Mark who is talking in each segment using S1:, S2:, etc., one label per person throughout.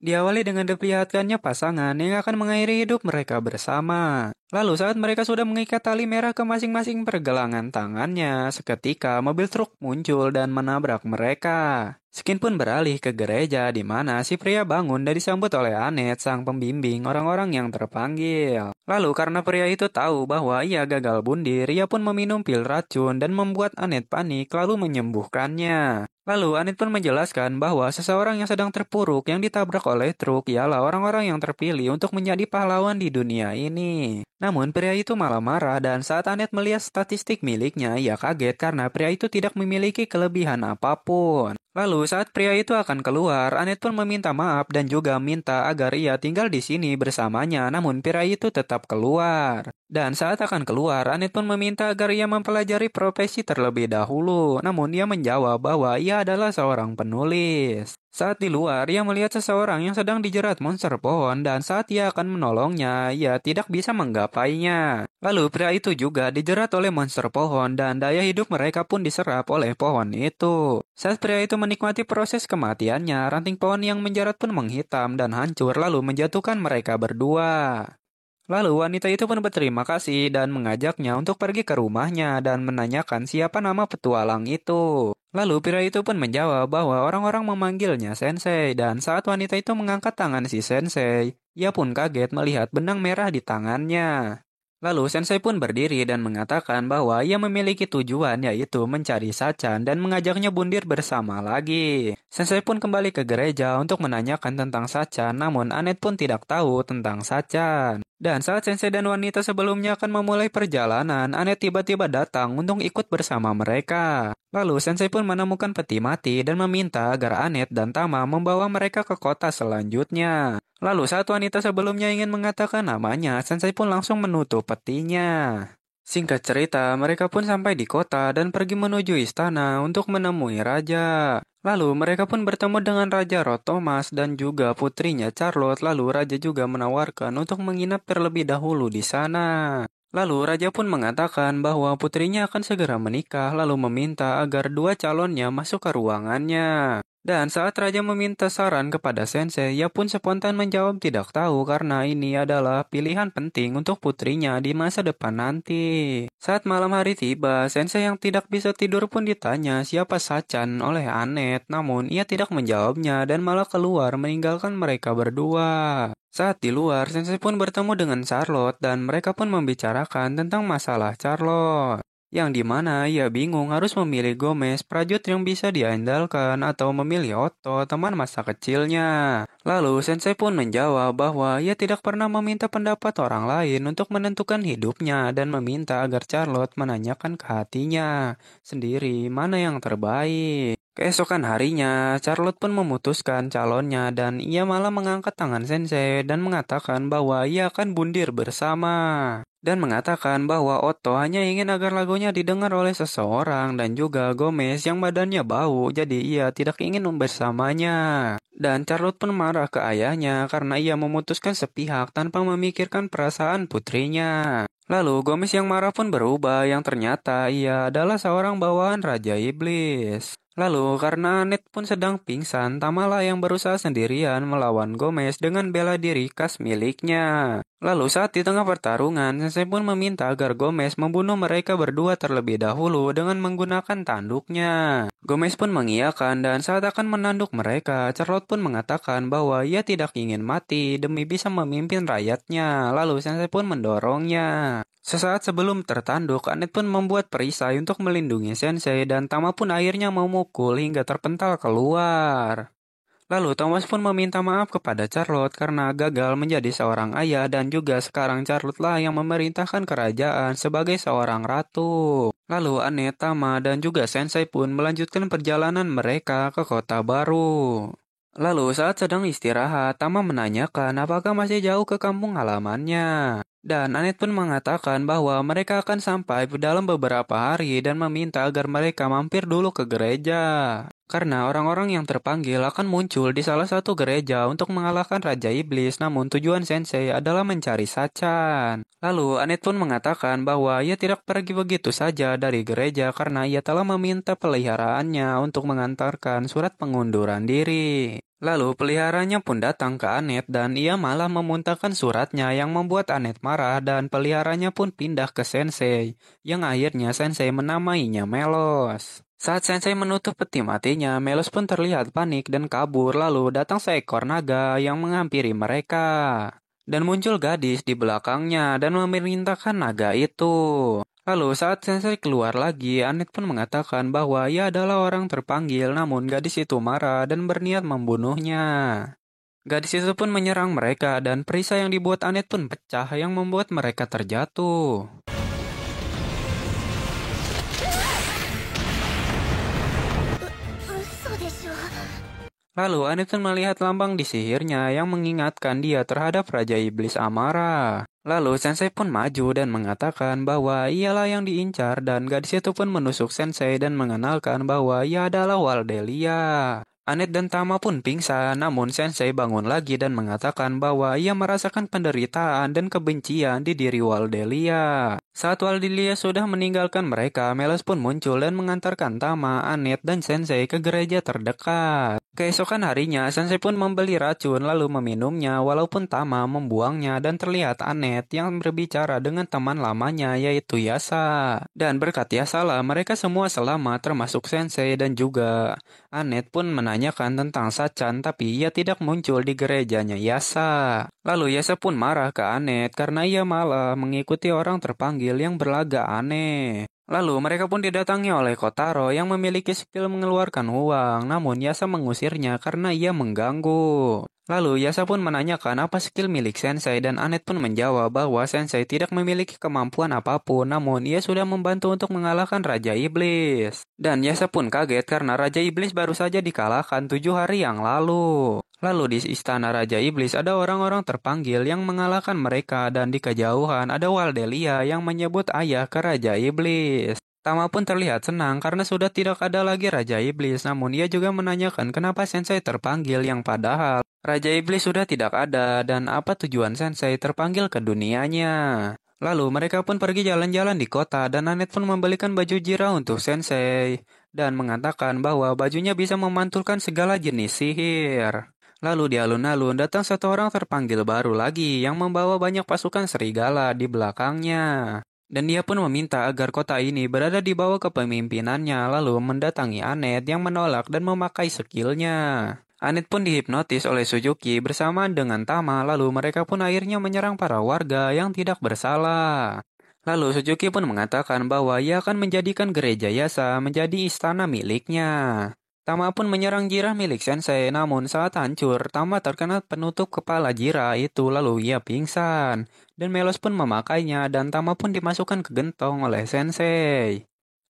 S1: Diawali dengan diperlihatkannya pasangan yang akan mengakhiri hidup mereka bersama. Lalu saat mereka sudah mengikat tali merah ke masing-masing pergelangan tangannya, seketika mobil truk muncul dan menabrak mereka. Skin pun beralih ke gereja di mana si pria bangun dan disambut oleh Anet, sang pembimbing orang-orang yang terpanggil. Lalu karena pria itu tahu bahwa ia gagal bundir, ia pun meminum pil racun dan membuat Anet panik lalu menyembuhkannya. Lalu Anet pun menjelaskan bahwa seseorang yang sedang terpuruk yang ditabrak oleh truk ialah orang-orang yang terpilih untuk menjadi pahlawan di dunia ini. Namun pria itu malah marah dan saat Anet melihat statistik miliknya, ia kaget karena pria itu tidak memiliki kelebihan apapun. Lalu saat pria itu akan keluar, Anet pun meminta maaf dan juga minta agar ia tinggal di sini bersamanya, namun pria itu tetap keluar. Dan saat akan keluar, Anet pun meminta agar ia mempelajari profesi terlebih dahulu, namun ia menjawab bahwa ia adalah seorang penulis. Saat di luar, ia melihat seseorang yang sedang dijerat monster pohon dan saat ia akan menolongnya, ia tidak bisa menggapainya. Lalu pria itu juga dijerat oleh monster pohon dan daya hidup mereka pun diserap oleh pohon itu. Saat pria itu menikmati proses kematiannya, ranting pohon yang menjerat pun menghitam dan hancur lalu menjatuhkan mereka berdua. Lalu wanita itu pun berterima kasih dan mengajaknya untuk pergi ke rumahnya dan menanyakan siapa nama petualang itu. Lalu pria itu pun menjawab bahwa orang-orang memanggilnya Sensei dan saat wanita itu mengangkat tangan si Sensei, ia pun kaget melihat benang merah di tangannya. Lalu Sensei pun berdiri dan mengatakan bahwa ia memiliki tujuan yaitu mencari Sachan dan mengajaknya bundir bersama lagi. Sensei pun kembali ke gereja untuk menanyakan tentang Sachan, namun Anet pun tidak tahu tentang Sachan. Dan saat Sensei dan wanita sebelumnya akan memulai perjalanan, Anet tiba-tiba datang untuk ikut bersama mereka. Lalu Sensei pun menemukan peti mati dan meminta agar Anet dan Tama membawa mereka ke kota selanjutnya. Lalu saat wanita sebelumnya ingin mengatakan namanya, Sensei pun langsung menutup petinya. Singkat cerita, mereka pun sampai di kota dan pergi menuju istana untuk menemui raja. Lalu mereka pun bertemu dengan Raja Rotomas dan juga putrinya Charlotte. Lalu raja juga menawarkan untuk menginap terlebih dahulu di sana. Lalu raja pun mengatakan bahwa putrinya akan segera menikah lalu meminta agar dua calonnya masuk ke ruangannya. Dan saat raja meminta saran kepada Sensei, ia pun spontan menjawab tidak tahu karena ini adalah pilihan penting untuk putrinya di masa depan nanti. Saat malam hari tiba, Sensei yang tidak bisa tidur pun ditanya siapa Sachan oleh Anet, namun ia tidak menjawabnya dan malah keluar meninggalkan mereka berdua. Saat di luar, Sensei pun bertemu dengan Charlotte dan mereka pun membicarakan tentang masalah Charlotte. Yang dimana ia bingung harus memilih Gomez, prajurit yang bisa diandalkan, atau memilih Otto, teman masa kecilnya. Lalu Sensei pun menjawab bahwa ia tidak pernah meminta pendapat orang lain untuk menentukan hidupnya dan meminta agar Charlotte menanyakan ke hatinya sendiri mana yang terbaik. Keesokan harinya, Charlotte pun memutuskan calonnya dan ia malah mengangkat tangan Sensei dan mengatakan bahwa ia akan bundir bersama. Dan mengatakan bahwa Otto hanya ingin agar lagunya didengar oleh seseorang dan juga Gomez yang badannya bau, jadi ia tidak ingin bersamanya. Dan Charlotte pun marah ke ayahnya karena ia memutuskan sepihak tanpa memikirkan perasaan putrinya. Lalu Gomez yang marah pun berubah yang ternyata ia adalah seorang bawahan Raja Iblis. Lalu karena Annette pun sedang pingsan, Tamala yang berusaha sendirian melawan Gomez dengan bela diri khas miliknya. Lalu saat di tengah pertarungan, Sensei pun meminta agar Gomez membunuh mereka berdua terlebih dahulu dengan menggunakan tanduknya. Gomez pun mengiyakan dan saat akan menanduk mereka, Charlotte pun mengatakan bahwa ia tidak ingin mati demi bisa memimpin rakyatnya. Lalu Sensei pun mendorongnya. Sesaat sebelum tertanduk, Annette pun membuat perisai untuk melindungi Sensei dan Tama pun akhirnya memukul hingga terpental keluar. Lalu Thomas pun meminta maaf kepada Charlotte karena gagal menjadi seorang ayah dan juga sekarang Charlotte lah yang memerintahkan kerajaan sebagai seorang ratu. Lalu Annette, Tama, dan juga Sensei pun melanjutkan perjalanan mereka ke kota baru. Lalu saat sedang istirahat, Tama menanyakan apakah masih jauh ke kampung halamannya. Dan Annette pun mengatakan bahwa mereka akan sampai dalam beberapa hari dan meminta agar mereka mampir dulu ke gereja. Karena orang-orang yang terpanggil akan muncul di salah satu gereja untuk mengalahkan Raja Iblis, namun tujuan Sensei adalah mencari Sachan. Lalu Annette pun mengatakan bahwa ia tidak pergi begitu saja dari gereja karena ia telah meminta peliharaannya untuk mengantarkan surat pengunduran diri. Lalu peliharanya pun datang ke Anet dan ia malah memuntahkan suratnya yang membuat Anet marah dan peliharanya pun pindah ke Sensei, yang akhirnya Sensei menamainya Melos. Saat Sensei menutup peti matinya, Melos pun terlihat panik dan kabur lalu datang seekor naga yang menghampiri mereka. Dan muncul gadis di belakangnya dan memerintahkan naga itu. Lalu saat Sensei keluar lagi, Anet pun mengatakan bahwa ia adalah orang terpanggil, namun gadis itu marah dan berniat membunuhnya. Gadis itu pun menyerang mereka dan perisai yang dibuat Anet pun pecah yang membuat mereka terjatuh. Lalu Anet pun melihat lambang di sihirnya yang mengingatkan dia terhadap Raja Iblis Amara. Lalu Sensei pun maju dan mengatakan bahwa ialah yang diincar dan gadis itu pun menusuk Sensei dan mengenalkan bahwa ia adalah Waldelia. Anet dan Tama pun pingsan, namun Sensei bangun lagi dan mengatakan bahwa ia merasakan penderitaan dan kebencian di diri Waldelia. Saat Waldelia sudah meninggalkan mereka, Melos pun muncul dan mengantarkan Tama, Anet, dan Sensei ke gereja terdekat. Keesokan harinya, Sensei pun membeli racun lalu meminumnya walaupun Tama membuangnya dan terlihat Anet yang berbicara dengan teman lamanya yaitu Yasa. Dan berkat Yasalah mereka semua selamat termasuk Sensei dan juga Anet pun menanyakan tentang Sachan tapi ia tidak muncul di gerejanya Yasa. Lalu Yasa pun marah ke Anet karena ia malah mengikuti orang terpanggil yang berlagak aneh. Lalu mereka pun didatangi oleh Kotaro yang memiliki skill mengeluarkan uang, namun Yasa mengusirnya karena ia mengganggu. Lalu Yasa pun menanyakan apa skill milik Sensei dan Anet pun menjawab bahwa Sensei tidak memiliki kemampuan apapun, namun ia sudah membantu untuk mengalahkan Raja Iblis. Dan Yasa pun kaget karena Raja Iblis baru saja dikalahkan 7 hari yang lalu. Lalu di istana Raja Iblis ada orang-orang terpanggil yang mengalahkan mereka dan di kejauhan ada Waldelia yang menyebut ayah ke Raja Iblis. Tama pun terlihat senang karena sudah tidak ada lagi Raja Iblis, namun ia juga menanyakan kenapa Sensei terpanggil yang padahal Raja Iblis sudah tidak ada dan apa tujuan Sensei terpanggil ke dunianya. Lalu mereka pun pergi jalan-jalan di kota dan Anet pun membelikan baju Jira untuk Sensei dan mengatakan bahwa bajunya bisa memantulkan segala jenis sihir. Lalu di alun-alun datang satu orang terpanggil baru lagi yang membawa banyak pasukan serigala di belakangnya. Dan dia pun meminta agar kota ini berada di bawah kepemimpinannya lalu mendatangi Anet yang menolak dan memakai skillnya. Anet pun dihipnotis oleh Suzuki bersamaan dengan Tama lalu mereka pun akhirnya menyerang para warga yang tidak bersalah. Lalu Suzuki pun mengatakan bahwa ia akan menjadikan gereja Yasa menjadi istana miliknya. Tama pun menyerang Jirah milik Sensei, namun saat hancur, Tama terkena penutup kepala Jirah itu lalu ia pingsan. Dan Melos pun memakainya dan Tama pun dimasukkan ke gentong oleh Sensei.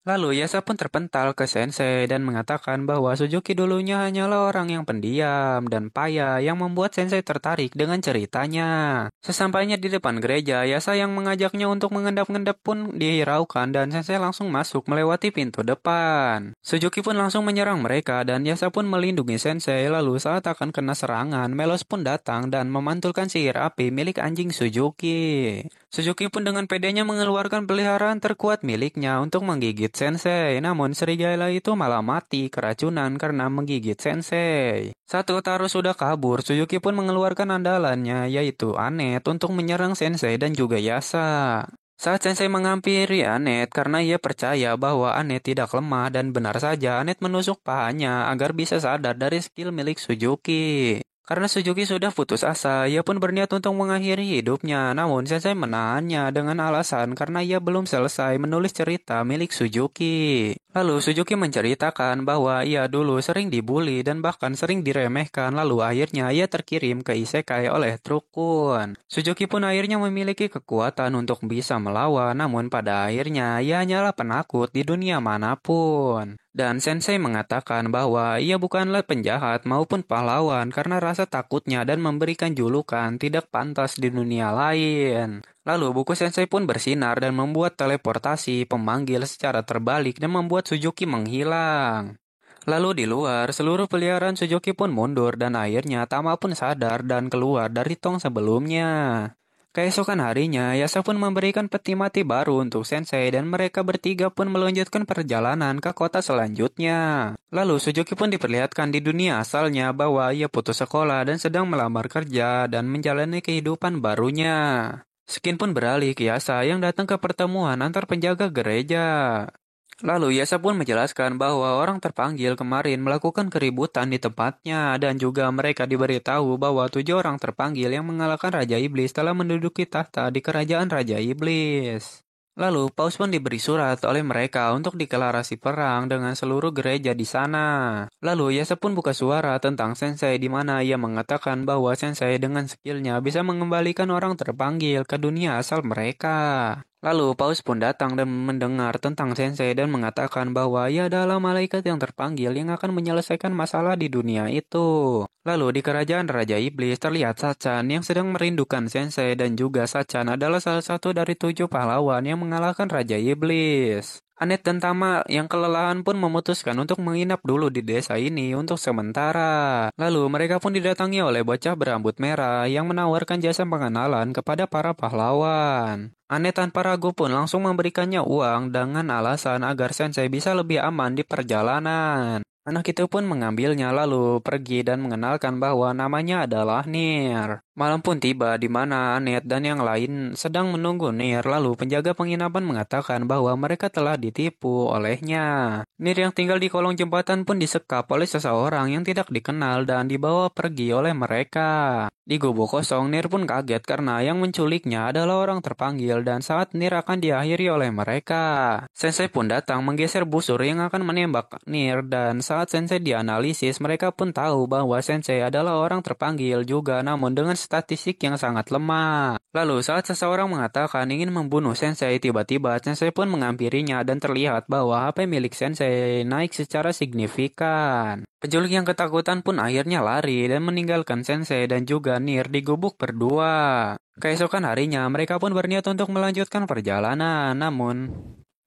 S1: Lalu Yasa pun terpental ke Sensei dan mengatakan bahwa Suzuki dulunya hanyalah orang yang pendiam dan payah yang membuat Sensei tertarik dengan ceritanya. Sesampainya di depan gereja, Yasa yang mengajaknya untuk mengendap-endap pun dihiraukan dan Sensei langsung masuk melewati pintu depan. Suzuki pun langsung menyerang mereka dan Yasa pun melindungi Sensei lalu saat akan kena serangan, Melos pun datang dan memantulkan sihir api milik anjing Suzuki. Suzuki pun dengan pedenya mengeluarkan peliharaan terkuat miliknya untuk menggigit Sensei, namun serigala itu malah mati keracunan karena menggigit Sensei. Saat Kotaro sudah kabur, Suzuki pun mengeluarkan andalannya yaitu Anet untuk menyerang Sensei dan juga Yasa. Saat Sensei menghampiri Anet karena ia percaya bahwa Anet tidak lemah dan benar saja Anet menusuk pahanya agar bisa sadar dari skill milik Suzuki. Karena Suzuki sudah putus asa, ia pun berniat untuk mengakhiri hidupnya. Namun Sensei menahannya dengan alasan karena ia belum selesai menulis cerita milik Suzuki. Lalu Suzuki menceritakan bahwa ia dulu sering dibully dan bahkan sering diremehkan. Lalu akhirnya ia terkirim ke isekai oleh Trukun. Suzuki pun akhirnya memiliki kekuatan untuk bisa melawan. Namun pada akhirnya ia hanyalah penakut di dunia manapun. Dan Sensei mengatakan bahwa ia bukanlah penjahat maupun pahlawan karena rasa takutnya dan memberikan julukan tidak pantas di dunia lain. Lalu buku Sensei pun bersinar dan membuat teleportasi pemanggil secara terbalik dan membuat Suzuki menghilang. Lalu di luar, seluruh peliharaan Suzuki pun mundur dan akhirnya Tama pun sadar dan keluar dari tong sebelumnya. Keesokan harinya, Yasa pun memberikan peti mati baru untuk Sensei dan mereka bertiga pun melanjutkan perjalanan ke kota selanjutnya. Lalu Suzuki pun diperlihatkan di dunia asalnya bahwa ia putus sekolah dan sedang melamar kerja dan menjalani kehidupan barunya. Skin pun beralih ke Yasa yang datang ke pertemuan antar penjaga gereja. Lalu Yasa pun menjelaskan bahwa orang terpanggil kemarin melakukan keributan di tempatnya dan juga mereka diberitahu bahwa 7 orang terpanggil yang mengalahkan Raja Iblis telah menduduki tahta di kerajaan Raja Iblis. Lalu Paus pun diberi surat oleh mereka untuk deklarasi perang dengan seluruh gereja di sana. Lalu Yasa pun buka suara tentang Sensei di mana ia mengatakan bahwa Sensei dengan skillnya bisa mengembalikan orang terpanggil ke dunia asal mereka. Lalu Paus pun datang dan mendengar tentang Sensei dan mengatakan bahwa ia adalah malaikat yang terpanggil yang akan menyelesaikan masalah di dunia itu. Lalu di kerajaan Raja Iblis terlihat Sachan yang sedang merindukan Sensei dan juga Sachan adalah salah satu dari 7 pahlawan yang mengalahkan Raja Iblis. Anet dan Tama yang kelelahan pun memutuskan untuk menginap dulu di desa ini untuk sementara. Lalu mereka pun didatangi oleh bocah berambut merah yang menawarkan jasa pengenalan kepada para pahlawan. Anet tanpa ragu pun langsung memberikannya uang dengan alasan agar Sensei bisa lebih aman di perjalanan. Anak itu pun mengambilnya lalu pergi dan mengenalkan bahwa namanya adalah Nir. Malam pun tiba di mana Anet dan yang lain sedang menunggu Nir, lalu penjaga penginapan mengatakan bahwa mereka telah ditipu olehnya. Nir yang tinggal di kolong jembatan pun disekap oleh seseorang yang tidak dikenal dan dibawa pergi oleh mereka. Di gubuk kosong, Nir pun kaget karena yang menculiknya adalah orang terpanggil dan saat Nir akan diakhiri oleh mereka. Sensei pun datang menggeser busur yang akan menembak Nir dan saat Sensei dianalisis, mereka pun tahu bahwa Sensei adalah orang terpanggil juga namun dengan statistik yang sangat lemah. Lalu saat seseorang mengatakan ingin membunuh Sensei, tiba-tiba Sensei pun menghampirinya dan terlihat bahwa HP milik Sensei naik secara signifikan. Penculik yang ketakutan pun akhirnya lari dan meninggalkan Sensei dan juga Nir di gubuk berdua. Keesokan harinya mereka pun berniat untuk melanjutkan perjalanan, namun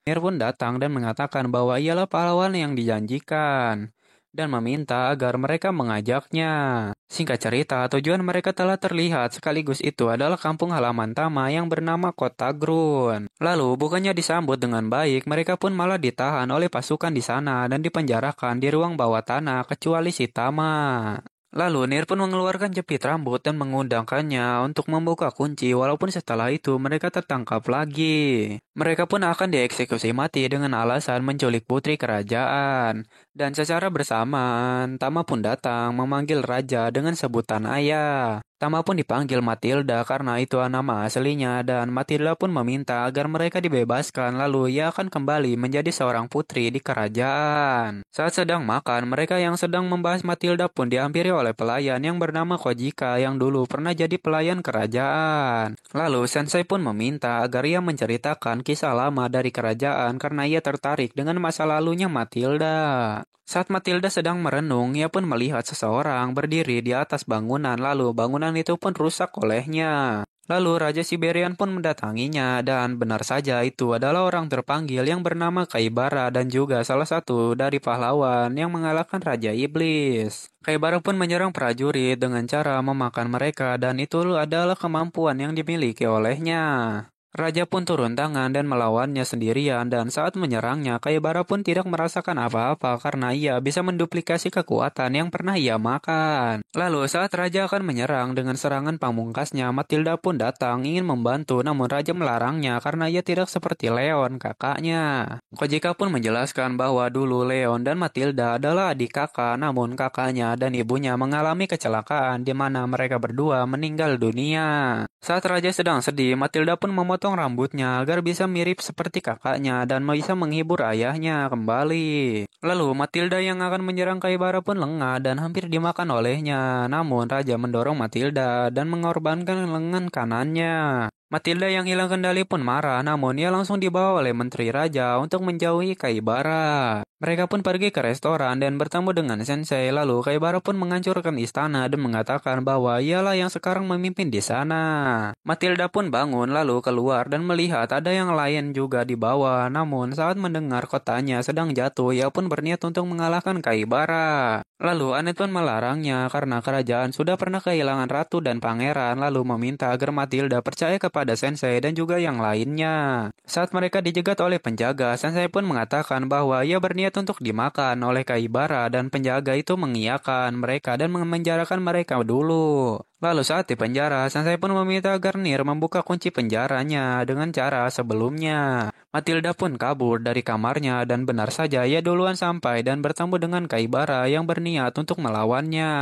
S1: Nir pun datang dan mengatakan bahwa ialah pahlawan yang dijanjikan dan meminta agar mereka mengajaknya. Singkat cerita, tujuan mereka telah terlihat sekaligus itu adalah kampung halaman Tama yang bernama Kota Grun. Lalu, bukannya disambut dengan baik, mereka pun malah ditahan oleh pasukan di sana dan dipenjarakan di ruang bawah tanah kecuali si Tama. Lalu Nir pun mengeluarkan jepit rambut dan mengundangkannya untuk membuka kunci walaupun setelah itu mereka tertangkap lagi. Mereka pun akan dieksekusi mati dengan alasan menculik putri kerajaan. Dan secara bersamaan, Tama pun datang memanggil raja dengan sebutan ayah. Tama pun dipanggil Matilda karena itu nama aslinya dan Matilda pun meminta agar mereka dibebaskan lalu ia akan kembali menjadi seorang putri di kerajaan. Saat sedang makan, mereka yang sedang membahas Matilda pun dihampiri oleh pelayan yang bernama Kojika yang dulu pernah jadi pelayan kerajaan. Lalu Sensei pun meminta agar ia menceritakan kisah lama dari kerajaan karena ia tertarik dengan masa lalunya Matilda. Saat Matilda sedang merenung, ia pun melihat seseorang berdiri di atas bangunan, lalu bangunan itu pun rusak olehnya. Lalu Raja Siberian pun mendatanginya, dan benar saja itu adalah orang terpanggil yang bernama Kaibara dan juga salah satu dari pahlawan yang mengalahkan Raja Iblis. Kaibara pun menyerang prajurit dengan cara memakan mereka dan itu adalah kemampuan yang dimiliki olehnya. Raja pun turun tangan dan melawannya sendirian dan saat menyerangnya, Kaibara pun tidak merasakan apa-apa karena ia bisa menduplikasi kekuatan yang pernah ia makan. Lalu saat Raja akan menyerang dengan serangan pamungkasnya, Matilda pun datang ingin membantu namun Raja melarangnya karena ia tidak seperti Leon, kakaknya. Kojika pun menjelaskan bahwa dulu Leon dan Matilda adalah adik kakak namun kakaknya dan ibunya mengalami kecelakaan di mana mereka berdua meninggal dunia. Saat Raja sedang sedih, Matilda pun memotong rambutnya agar bisa mirip seperti kakaknya dan bisa menghibur ayahnya kembali. Lalu Matilda yang akan menyerang Kaibara pun lengah dan hampir dimakan olehnya. Namun Raja mendorong Matilda dan mengorbankan lengan kanannya. Matilda yang hilang kendali pun marah, namun ia langsung dibawa oleh Menteri Raja untuk menjauhi Kaibara. Mereka pun pergi ke restoran dan bertemu dengan Sensei, lalu Kaibara pun menghancurkan istana dan mengatakan bahwa ialah yang sekarang memimpin di sana. Matilda pun bangun lalu keluar dan melihat ada yang lain juga di bawah, namun saat mendengar kotanya sedang jatuh, ia pun berniat untuk mengalahkan Kaibara. Lalu Anet pun melarangnya karena kerajaan sudah pernah kehilangan ratu dan pangeran, lalu meminta agar Matilda percaya kepada Sensei dan juga yang lainnya. Saat mereka dijegat oleh penjaga, Sensei pun mengatakan bahwa ia berniat untuk dimakan oleh Kaibara dan penjaga itu mengiyakan mereka dan memenjarakan mereka dulu. Lalu saat di penjara, Sensei pun meminta Garnier membuka kunci penjaranya dengan cara sebelumnya. Matilda pun kabur dari kamarnya dan benar saja ia duluan sampai dan bertemu dengan Kaibara yang berniat untuk melawannya.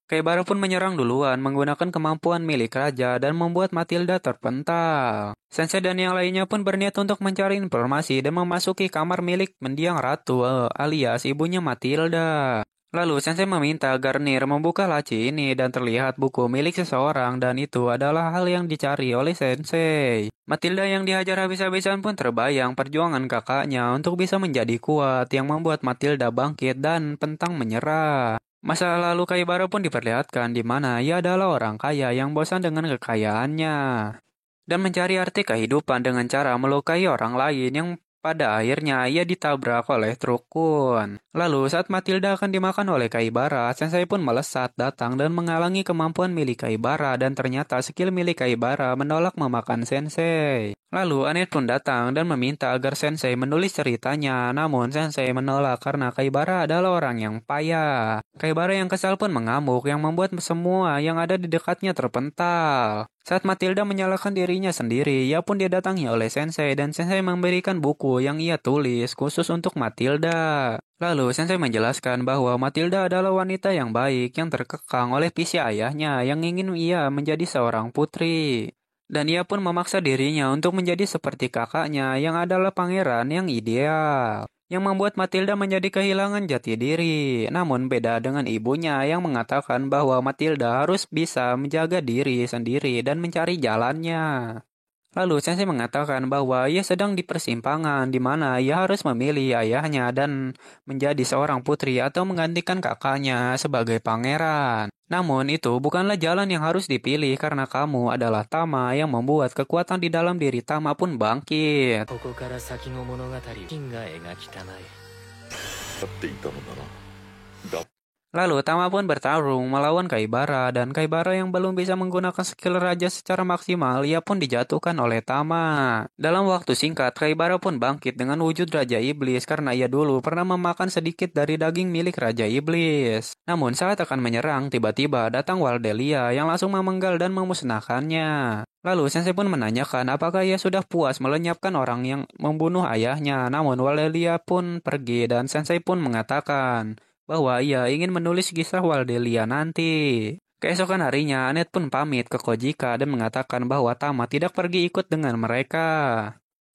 S1: Kaibara pun menyerang duluan menggunakan kemampuan milik raja dan membuat Matilda terpental. Sensei dan yang lainnya pun berniat untuk mencari informasi dan memasuki kamar milik mendiang ratu alias ibunya Matilda. Lalu Sensei meminta Garnier membuka laci ini dan terlihat buku milik seseorang dan itu adalah hal yang dicari oleh Sensei. Matilda yang dihajar habis-habisan pun terbayang perjuangan kakaknya untuk bisa menjadi kuat yang membuat Matilda bangkit dan pantang menyerah. Masa lalu Kaibara pun diperlihatkan di mana ia adalah orang kaya yang bosan dengan kekayaannya dan mencari arti kehidupan dengan cara melukai orang lain yang pada akhirnya ia ditabrak oleh truk kun. Lalu saat Matilda akan dimakan oleh Kaibara, Sensei pun melesat datang dan menghalangi kemampuan milik Kaibara dan ternyata skill milik Kaibara menolak memakan Sensei. Lalu Anet pun datang dan meminta agar Sensei menulis ceritanya, namun Sensei menolak karena Kaibara adalah orang yang payah. Kaibara yang kesal pun mengamuk yang membuat semua yang ada di dekatnya terpental. Saat Matilda menyalahkan dirinya sendiri, ia pun didatangi oleh Sensei dan Sensei memberikan buku yang ia tulis khusus untuk Matilda. Lalu Sensei menjelaskan bahwa Matilda adalah wanita yang baik yang terkekang oleh visi ayahnya yang ingin ia menjadi seorang putri. Dan ia pun memaksa dirinya untuk menjadi seperti kakaknya yang adalah pangeran yang ideal. Yang membuat Matilda menjadi kehilangan jati diri. Namun beda dengan ibunya yang mengatakan bahwa Matilda harus bisa menjaga diri sendiri dan mencari jalannya. Lalu Sensei mengatakan bahwa ia sedang di persimpangan di mana ia harus memilih ayahnya dan menjadi seorang putri atau menggantikan kakaknya sebagai pangeran. Namun itu bukanlah jalan yang harus dipilih karena kamu adalah Tama yang membuat kekuatan di dalam diri Tama pun bangkit.
S2: ここから先の物語金が描きたまえ
S1: Lalu Tama pun bertarung melawan Kaibara dan Kaibara yang belum bisa menggunakan skill raja secara maksimal ia pun dijatuhkan oleh Tama. Dalam waktu singkat Kaibara pun bangkit dengan wujud Raja Iblis karena ia dulu pernah memakan sedikit dari daging milik Raja Iblis. Namun saat akan menyerang tiba-tiba datang Waldelia yang langsung memenggal dan memusnahkannya. Lalu Sensei pun menanyakan apakah ia sudah puas melenyapkan orang yang membunuh ayahnya. Namun Waldelia pun pergi dan Sensei pun mengatakan bahwa ia ingin menulis kisah Waldelia nanti. Keesokan harinya, Anet pun pamit ke Kojika dan mengatakan bahwa Tama tidak pergi ikut dengan mereka.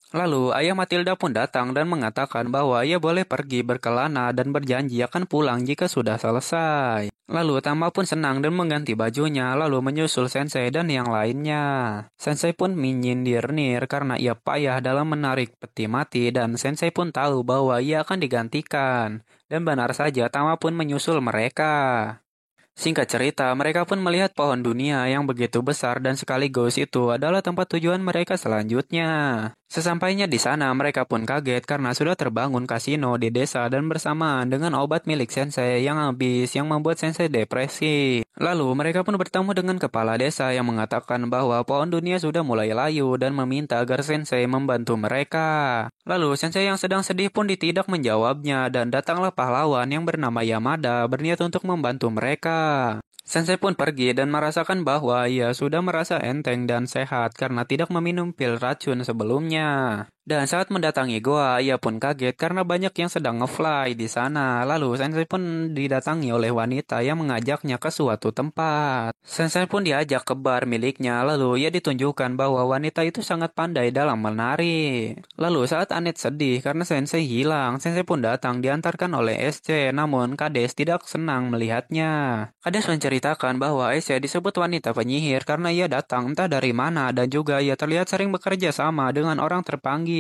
S1: Lalu, ayah Matilda pun datang dan mengatakan bahwa ia boleh pergi berkelana dan berjanji akan pulang jika sudah selesai. Lalu, Tama pun senang dan mengganti bajunya, lalu menyusul Sensei dan yang lainnya. Sensei pun menyindir Nir karena ia payah dalam menarik peti mati dan Sensei pun tahu bahwa ia akan digantikan. Dan benar saja, Tama pun menyusul mereka. Singkat cerita, mereka pun melihat pohon dunia yang begitu besar dan sekaligus itu adalah tempat tujuan mereka selanjutnya. Sesampainya di sana, mereka pun kaget karena sudah terbangun kasino di desa dan bersamaan dengan obat milik Sensei yang habis yang membuat Sensei depresi. Lalu, mereka pun bertemu dengan kepala desa yang mengatakan bahwa pohon dunia sudah mulai layu dan meminta agar Sensei membantu mereka. Lalu, Sensei yang sedang sedih pun tidak menjawabnya dan datanglah pahlawan yang bernama Yamada berniat untuk membantu mereka. Sensei pun pergi dan merasakan bahwa ia sudah merasa enteng dan sehat karena tidak meminum pil racun sebelumnya. Dan saat mendatangi goa, ia pun kaget karena banyak yang sedang nge-fly di sana. Lalu Sensei pun didatangi oleh wanita yang mengajaknya ke suatu tempat. Sensei pun diajak ke bar miliknya, lalu ia ditunjukkan bahwa wanita itu sangat pandai dalam menari. Lalu saat Anet sedih karena Sensei hilang, Sensei pun datang diantarkan oleh SC, namun Kades tidak senang melihatnya. Kades menceritakan bahwa SC disebut wanita penyihir karena ia datang entah dari mana dan juga ia terlihat sering bekerja sama dengan orang terpanggil.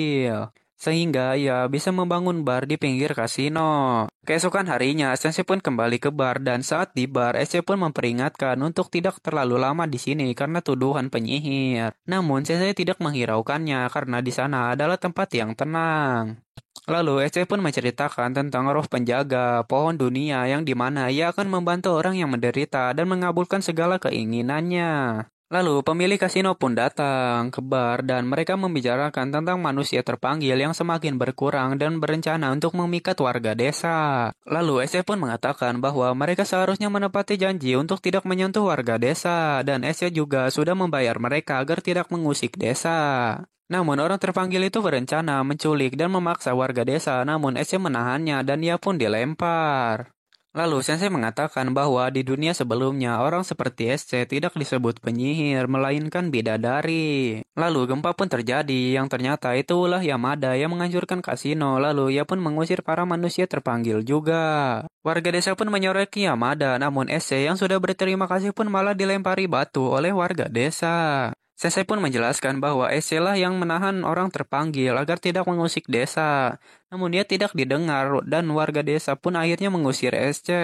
S1: Sehingga ia bisa membangun bar di pinggir kasino. Keesokan harinya, Sensei pun kembali ke bar dan saat di bar, SC pun memperingatkan untuk tidak terlalu lama di sini karena tuduhan penyihir. Namun, Sensei tidak menghiraukannya karena di sana adalah tempat yang tenang. Lalu, SC pun menceritakan tentang roh penjaga, pohon dunia yang dimana ia akan membantu orang yang menderita dan mengabulkan segala keinginannya. Lalu pemilik kasino pun datang ke bar dan mereka membicarakan tentang manusia terpanggil yang semakin berkurang dan berencana untuk memikat warga desa. Lalu SC pun mengatakan bahwa mereka seharusnya menepati janji untuk tidak menyentuh warga desa dan SC juga sudah membayar mereka agar tidak mengusik desa. Namun orang terpanggil itu berencana menculik dan memaksa warga desa, namun SC menahannya dan ia pun dilempar. Lalu Sensei mengatakan bahwa di dunia sebelumnya orang seperti SC tidak disebut penyihir, melainkan bidadari. Lalu gempa pun terjadi, yang ternyata itu ulah Yamada yang menghancurkan kasino, lalu ia pun mengusir para manusia terpanggil juga. Warga desa pun menyoraki Yamada, namun SC yang sudah berterima kasih pun malah dilempari batu oleh warga desa. Sensei pun menjelaskan bahwa SC lah yang menahan orang terpanggil agar tidak mengusik desa. Namun dia tidak didengar dan warga desa pun akhirnya mengusir SC.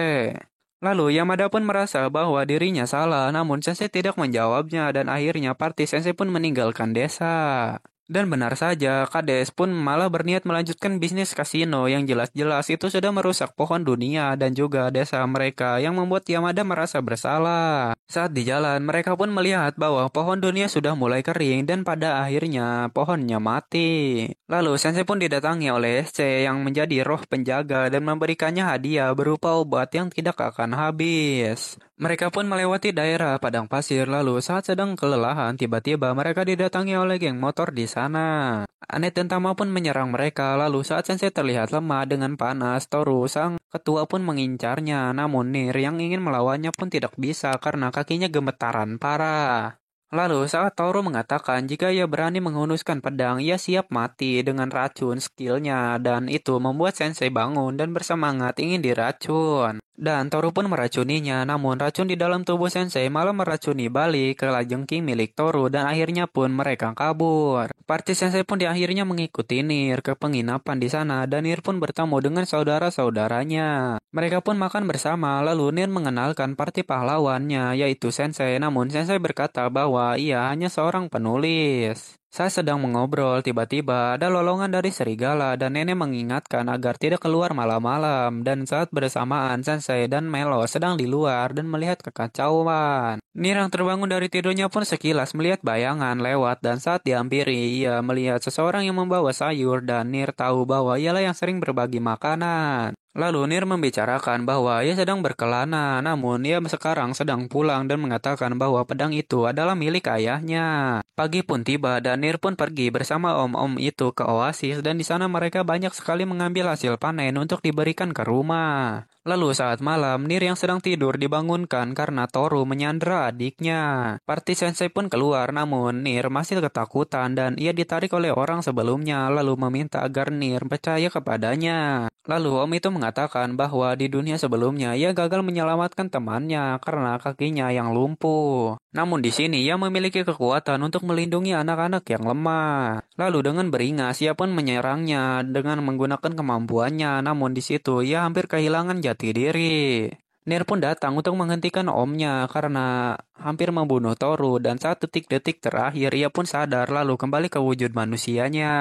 S1: Lalu Yamada pun merasa bahwa dirinya salah, namun Sensei tidak menjawabnya dan akhirnya party Sensei pun meninggalkan desa. Dan benar saja, Kades pun malah berniat melanjutkan bisnis kasino yang jelas-jelas itu sudah merusak pohon dunia dan juga desa mereka yang membuat Yamada merasa bersalah. Saat di jalan, mereka pun melihat bahwa pohon dunia sudah mulai kering dan pada akhirnya pohonnya mati. Lalu Sensei pun didatangi oleh SC yang menjadi roh penjaga dan memberikannya hadiah berupa obat yang tidak akan habis. Mereka pun melewati daerah padang pasir lalu saat sedang kelelahan tiba-tiba mereka didatangi oleh geng motor di sana. Anet dan Tama pun menyerang mereka lalu saat Sensei terlihat lemah dengan panas, Toru sang ketua pun mengincarnya namun Nir yang ingin melawannya pun tidak bisa karena kakinya gemetaran parah. Lalu saat Toru mengatakan jika ia berani menghunuskan pedang, ia siap mati dengan racun skillnya dan itu membuat Sensei bangun dan bersemangat ingin diracun. Dan Toru pun meracuninya, namun racun di dalam tubuh Sensei malah meracuni balik ke kalajengking milik Toru dan akhirnya pun mereka kabur. Party Sensei pun akhirnya mengikuti Nir ke penginapan di sana dan Nir pun bertemu dengan saudara-saudaranya. Mereka pun makan bersama, lalu Nir mengenalkan party pahlawannya yaitu Sensei, namun Sensei berkata bahwa ia hanya seorang penulis. Saat sedang mengobrol, tiba-tiba ada lolongan dari serigala dan nenek mengingatkan agar tidak keluar malam-malam. Dan saat bersamaan, Sensei dan Melo sedang di luar dan melihat kekacauan. Nir yang terbangun dari tidurnya pun sekilas melihat bayangan lewat dan saat dihampiri, ia melihat seseorang yang membawa sayur dan Nir tahu bahwa ialah yang sering berbagi makanan. Lalu Nir membicarakan bahwa ia sedang berkelana, namun ia sekarang sedang pulang dan mengatakan bahwa pedang itu adalah milik ayahnya. Pagi pun tiba dan Nir pun pergi bersama om-om itu ke oasis dan di sana mereka banyak sekali mengambil hasil panen untuk diberikan ke rumah. Lalu saat malam, Nir yang sedang tidur dibangunkan karena Toru menyandera adiknya. Party Sensei pun keluar namun Nir masih ketakutan dan ia ditarik oleh orang sebelumnya lalu meminta agar Nir percaya kepadanya. Lalu om itu mengatakan bahwa di dunia sebelumnya ia gagal menyelamatkan temannya karena kakinya yang lumpuh. Namun di sini ia memiliki kekuatan untuk melindungi anak-anak yang lemah. Lalu dengan beringas ia pun menyerangnya dengan menggunakan kemampuannya. Namun di situ ia hampir kehilangan jati diri. Nir pun datang untuk menghentikan omnya karena hampir membunuh Toru dan saat detik-detik terakhir ia pun sadar lalu kembali ke wujud manusianya.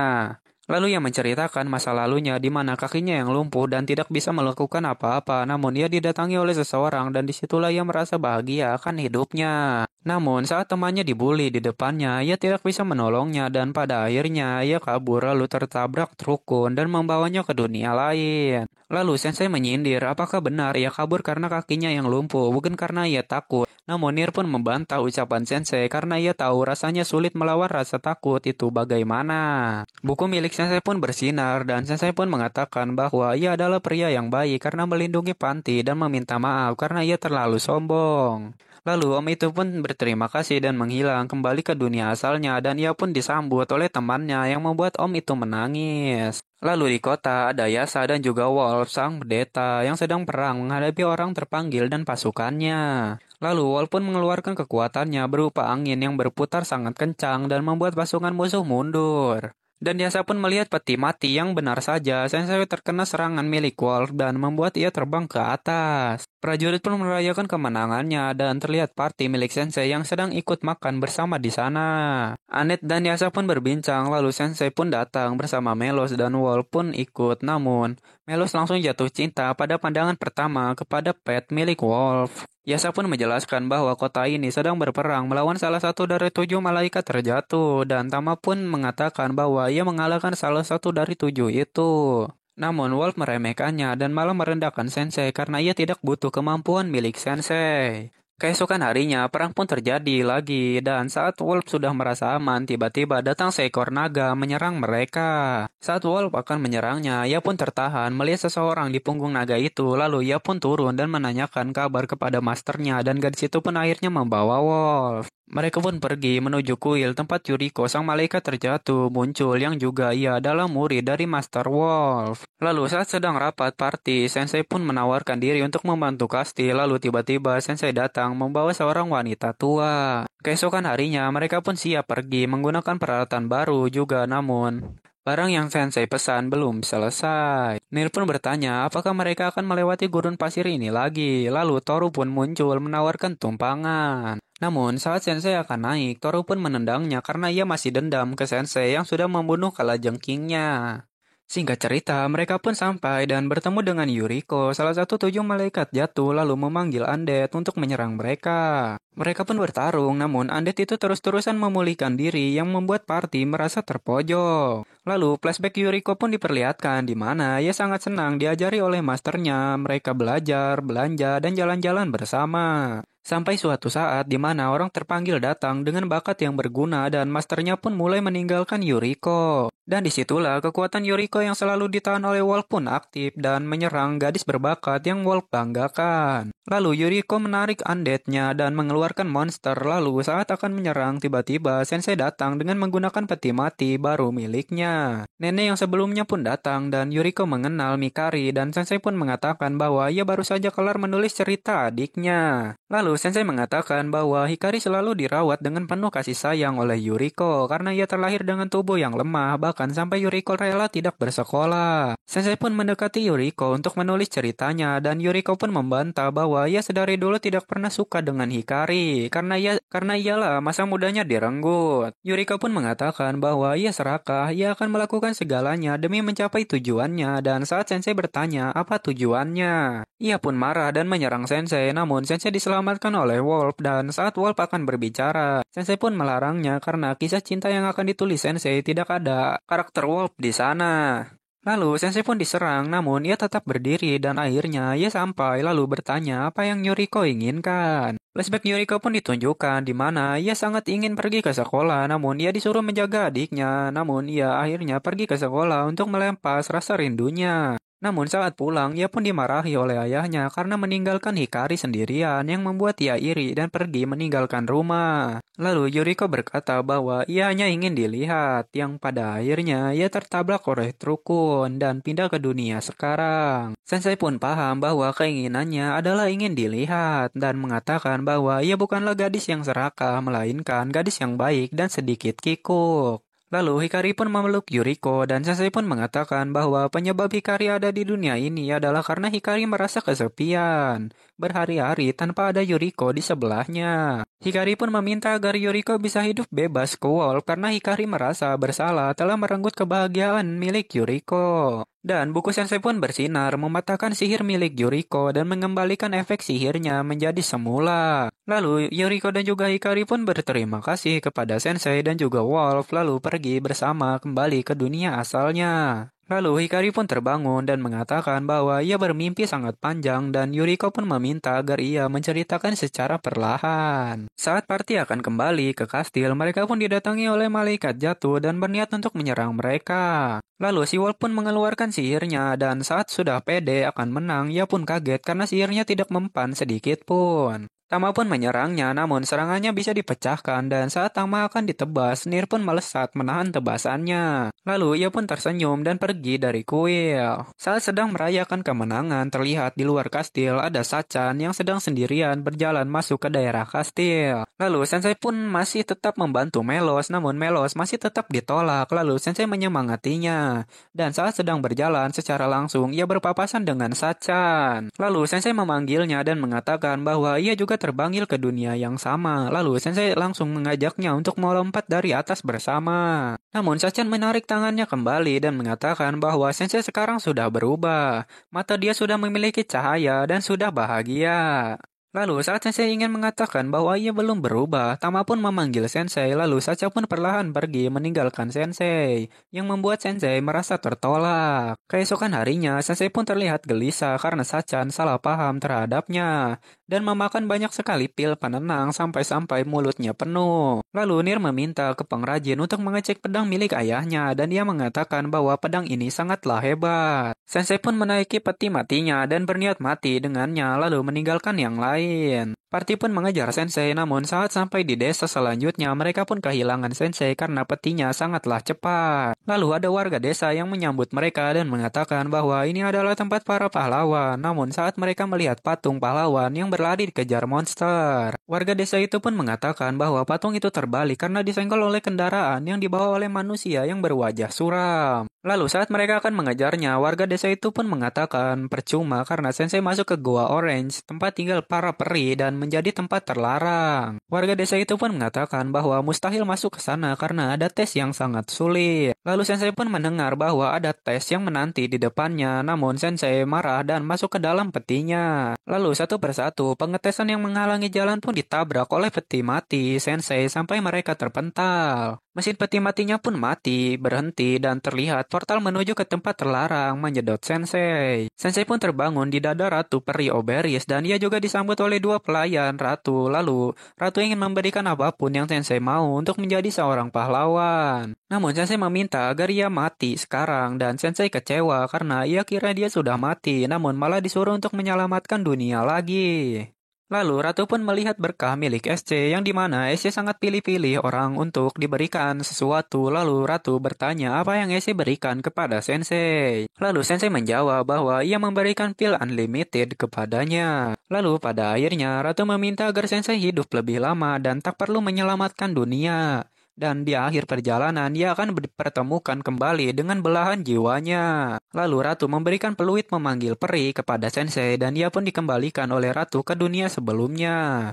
S1: Lalu ia menceritakan masa lalunya di mana kakinya yang lumpuh dan tidak bisa melakukan apa-apa, namun ia didatangi oleh seseorang dan disitulah ia merasa bahagia akan hidupnya. Namun saat temannya dibully di depannya, ia tidak bisa menolongnya dan pada akhirnya ia kabur lalu tertabrak trukun dan membawanya ke dunia lain. Lalu Sensei menyindir apakah benar ia kabur karena kakinya yang lumpuh, bukan karena ia takut. Namun Nier pun membantah ucapan Sensei karena ia tahu rasanya sulit melawan rasa takut itu bagaimana. Buku milik Sensei pun bersinar dan Sensei pun mengatakan bahwa ia adalah pria yang baik karena melindungi panti dan meminta maaf karena ia terlalu sombong. Lalu om itu pun berterima kasih dan menghilang kembali ke dunia asalnya dan ia pun disambut oleh temannya yang membuat om itu menangis. Lalu di kota ada Yasa dan juga Wolf sang pendeta yang sedang perang menghadapi orang terpanggil dan pasukannya. Lalu Wolf pun mengeluarkan kekuatannya berupa angin yang berputar sangat kencang dan membuat pasukan musuh mundur. Dan Yasa pun melihat peti mati yang benar saja Sensei terkena serangan milik Wolf dan membuat ia terbang ke atas. Prajurit pun merayakan kemenangannya dan terlihat party milik Sensei yang sedang ikut makan bersama di sana. Anet dan Yasa pun berbincang lalu Sensei pun datang bersama Melos dan Wolf pun ikut. Namun Melos langsung jatuh cinta pada pandangan pertama kepada pet milik Wolf. Yasa pun menjelaskan bahwa kota ini sedang berperang melawan salah satu dari 7 malaikat terjatuh dan Tama pun mengatakan bahwa ia mengalahkan salah satu dari 7 itu. Namun Wolf meremehkannya dan malah merendahkan Sensei karena ia tidak butuh kemampuan milik Sensei. Keesokan harinya, perang pun terjadi lagi, dan saat Wolf sudah merasa aman, tiba-tiba datang seekor naga menyerang mereka. Saat Wolf akan menyerangnya, ia pun tertahan melihat seseorang di punggung naga itu, lalu ia pun turun dan menanyakan kabar kepada masternya, dan gadis itu pun akhirnya membawa Wolf. Mereka pun pergi menuju kuil tempat Yuriko sang malaikat terjatuh muncul yang juga ia adalah murid dari Master Wolf. Lalu saat sedang rapat party, Sensei pun menawarkan diri untuk membantu Kasti. Lalu tiba-tiba Sensei datang membawa seorang wanita tua. Keesokan harinya mereka pun siap pergi menggunakan peralatan baru juga namun barang yang Sensei pesan belum selesai. Neil pun bertanya apakah mereka akan melewati gurun pasir ini lagi. Lalu Toru pun muncul menawarkan tumpangan. Namun saat Sensei akan naik, Toru pun menendangnya karena ia masih dendam ke Sensei yang sudah membunuh kalajengkingnya. Singkat cerita, mereka pun sampai dan bertemu dengan Yuriko, salah satu 7 malaikat jatuh lalu memanggil Undead untuk menyerang mereka. Mereka pun bertarung, namun Undead itu terus-terusan memulihkan diri yang membuat party merasa terpojok. Lalu flashback Yuriko pun diperlihatkan di mana ia sangat senang diajari oleh masternya, mereka belajar, belanja, dan jalan-jalan bersama. Sampai suatu saat di mana orang terpanggil datang dengan bakat yang berguna dan masternya pun mulai meninggalkan Yuriko. Dan disitulah kekuatan Yuriko yang selalu ditahan oleh Wolf pun aktif dan menyerang gadis berbakat yang Wolf banggakan. Lalu Yuriko menarik undeadnya dan mengeluarkan monster. Lalu saat akan menyerang tiba-tiba Sensei datang dengan menggunakan peti mati baru miliknya. Nenek yang sebelumnya pun datang dan Yuriko mengenal Mikari dan Sensei pun mengatakan bahwa ia baru saja kelar menulis cerita adiknya. Lalu Sensei mengatakan bahwa Hikari selalu dirawat dengan penuh kasih sayang oleh Yuriko karena ia terlahir dengan tubuh yang lemah bahkan sampai Yuriko rela tidak bersekolah. Sensei pun mendekati Yuriko untuk menulis ceritanya dan Yuriko pun membantah bahwa ia sedari dulu tidak pernah suka dengan Hikari karena ialah masa mudanya direnggut. Yuriko pun mengatakan bahwa ia serakah, ia akan melakukan segalanya demi mencapai tujuannya dan saat Sensei bertanya apa tujuannya, ia pun marah dan menyerang Sensei namun Sensei diselamatkan oleh Wolf dan saat Wolf akan berbicara, Sensei pun melarangnya karena kisah cinta yang akan ditulis Sensei tidak ada karakter Wolf di sana. Lalu Sensei pun diserang namun ia tetap berdiri dan akhirnya ia sampai lalu bertanya apa yang Yuriko inginkan. Flashback Yuriko pun ditunjukkan di mana ia sangat ingin pergi ke sekolah namun ia disuruh menjaga adiknya namun ia akhirnya pergi ke sekolah untuk melempas rasa rindunya. Namun saat pulang, ia pun dimarahi oleh ayahnya karena meninggalkan Hikari sendirian yang membuat ia iri dan pergi meninggalkan rumah. Lalu Yuriko berkata bahwa ia hanya ingin dilihat, yang pada akhirnya ia tertabrak oleh trukun dan pindah ke dunia sekarang. Sensei pun paham bahwa keinginannya adalah ingin dilihat dan mengatakan bahwa ia bukanlah gadis yang serakah, melainkan gadis yang baik dan sedikit kikuk. Lalu Hikari pun memeluk Yuriko dan Sensei pun mengatakan bahwa penyebab Hikari ada di dunia ini adalah karena Hikari merasa kesepian berhari-hari tanpa ada Yuriko di sebelahnya. Hikari pun meminta agar Yuriko bisa hidup bebas ke Wolf karena Hikari merasa bersalah telah merenggut kebahagiaan milik Yuriko. Dan buku Sensei pun bersinar mematahkan sihir milik Yuriko dan mengembalikan efek sihirnya menjadi semula. Lalu Yuriko dan juga Hikari pun berterima kasih kepada Sensei dan juga Wolf lalu pergi bersama kembali ke dunia asalnya. Lalu Hikari pun terbangun dan mengatakan bahwa ia bermimpi sangat panjang dan Yuriko pun meminta agar ia menceritakan secara perlahan. Saat party akan kembali ke kastil, mereka pun didatangi oleh malaikat jatuh dan berniat untuk menyerang mereka. Lalu si Wolf pun mengeluarkan sihirnya dan saat sudah pede akan menang, ia pun kaget karena sihirnya tidak mempan sedikit pun. Tama pun menyerangnya, namun serangannya bisa dipecahkan dan saat Tama akan ditebas, Nir pun melesat menahan tebasannya. Lalu ia pun tersenyum dan pergi dari kuil. Saat sedang merayakan kemenangan, terlihat di luar kastil ada Sachan yang sedang sendirian berjalan masuk ke daerah kastil. Lalu Sensei pun masih tetap membantu Melos, namun Melos masih tetap ditolak. Lalu Sensei menyemangatinya. Dan saat sedang berjalan secara langsung, ia berpapasan dengan Sachan. Lalu Sensei memanggilnya dan mengatakan bahwa ia juga terbangil ke dunia yang sama. Lalu Sensei langsung mengajaknya untuk melompat dari atas bersama. Namun Sachan menarik tangannya kembali dan mengatakan bahwa Sensei sekarang sudah berubah. Mata dia sudah memiliki cahaya dan sudah bahagia. Lalu saat Sensei ingin mengatakan bahwa ia belum berubah, Tama pun memanggil Sensei, lalu Sacha pun perlahan pergi meninggalkan Sensei, yang membuat Sensei merasa tertolak. Keesokan harinya, Sensei pun terlihat gelisah karena Sachan salah paham terhadapnya, dan memakan banyak sekali pil penenang sampai-sampai mulutnya penuh. Lalu Nir meminta ke pengrajin untuk mengecek pedang milik ayahnya, dan dia mengatakan bahwa pedang ini sangatlah hebat. Sensei pun menaiki peti matinya dan berniat mati dengannya, lalu meninggalkan yang lain. Party pun mengejar Sensei, namun saat sampai di desa selanjutnya, mereka pun kehilangan Sensei karena petinya sangatlah cepat. Lalu ada warga desa yang menyambut mereka dan mengatakan bahwa ini adalah tempat para pahlawan. Namun saat mereka melihat patung pahlawan yang berlari dikejar monster, warga desa itu pun mengatakan bahwa patung itu terbalik karena disenggol oleh kendaraan yang dibawa oleh manusia yang berwajah suram. Lalu saat mereka akan mengejarnya, warga desa itu pun mengatakan percuma karena Sensei masuk ke Goa Orange, tempat tinggal para peri dan menjadi tempat terlarang. Warga desa itu pun mengatakan bahwa mustahil masuk ke sana karena ada tes yang sangat sulit. Lalu Sensei pun mendengar bahwa ada tes yang menanti di depannya, namun Sensei marah dan masuk ke dalam petinya. Lalu satu persatu, pengetesan yang menghalangi jalan pun ditabrak oleh peti mati Sensei sampai mereka terpental. Mesin peti matinya pun mati, berhenti, dan terlihat portal menuju ke tempat terlarang menyedot Sensei. Sensei pun terbangun di dada Ratu Peri Oberis dan ia juga disambut oleh dua pelayan Ratu. Lalu, Ratu ingin memberikan apapun yang Sensei mau untuk menjadi seorang pahlawan. Namun Sensei meminta agar ia mati sekarang dan Sensei kecewa karena ia kira dia sudah mati, namun malah disuruh untuk menyelamatkan dunia lagi. Lalu Ratu pun melihat berkah milik SC yang dimana SC sangat pilih-pilih orang untuk diberikan sesuatu. Lalu Ratu bertanya apa yang SC berikan kepada Sensei. Lalu Sensei menjawab bahwa ia memberikan pil unlimited kepadanya. Lalu pada akhirnya Ratu meminta agar Sensei hidup lebih lama dan tak perlu menyelamatkan dunia. Dan di akhir perjalanan, ia akan dipertemukan kembali dengan belahan jiwanya. Lalu Ratu memberikan peluit memanggil peri kepada Sensei dan ia pun dikembalikan oleh Ratu ke dunia sebelumnya.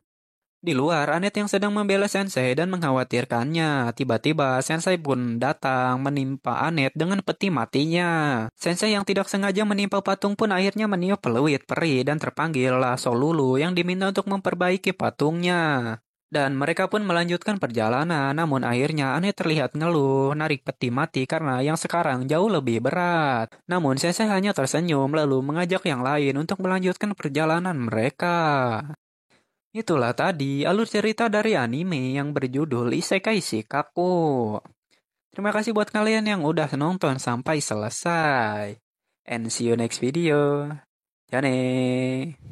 S1: Di luar, Anet yang sedang membela Sensei dan mengkhawatirkannya. Tiba-tiba, Sensei pun datang menimpa Anet dengan peti matinya. Sensei yang tidak sengaja menimpa patung pun akhirnya meniup peluit peri dan terpanggillah Solulu yang diminta untuk memperbaiki patungnya. Dan mereka pun melanjutkan perjalanan, namun akhirnya Anne terlihat ngeluh, narik peti mati karena yang sekarang jauh lebih berat. Namun Sensei hanya tersenyum lalu mengajak yang lain untuk melanjutkan perjalanan mereka. Itulah tadi alur cerita dari anime yang berjudul Isekai Shikaku. Terima kasih buat kalian yang udah nonton sampai selesai. And see you next video. Jane.